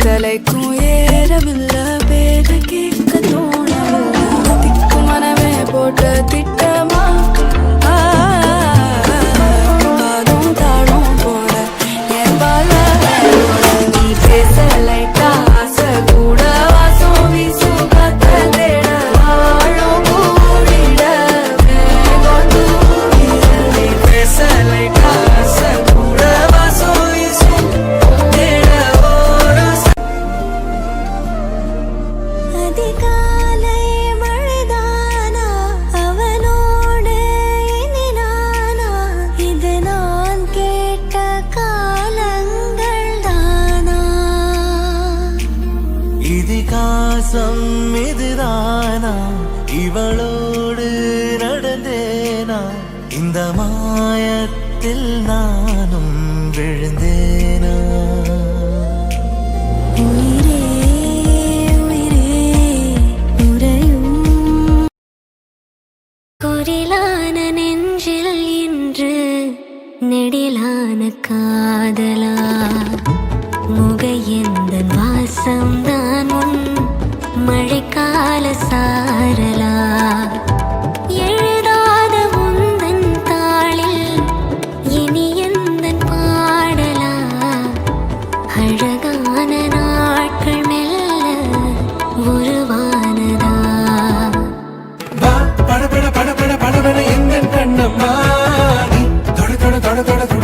தலைக்கும் ஏறவில்லை பேரை கேட்க தோணவில்லை திக்கு மனமே போட்ட திட்டமா பாதும் தாழும் போல என் பால நீ பேச லைட்டா ஆசை கூட வாசம் வீசும் காத்த தேட வாழும் கூடிட வேகம் தூக்கிட நீ பேச லைட்டா ஆசை கூட வாசம் வீசும் தேட ஓரம் அதிகாலை மழைதானா அவனோடு இனி நானா இது நான் கேட்ட காலங்கள் தானா இதிகாசம் இதுதானா இவளோடு நடந்தேனா இந்த மாயத்தில் நானும் விழுந்தேனா உயிரே உயிரே உறையும் குரிலான நெஞ்சில் இன்று நெடிலான காதலா முகையந்தன் வாசம்தான் உன் மழைக்கால சாரலா எழுதாத உந்தன் தாளில் இனி எந்தன் பாடலா அழகான நாட்கள் மெல்ல உருவானதா பட பட பட பட படவென எந்த கண்ணம்மா நீ தொட தொட தொட தொட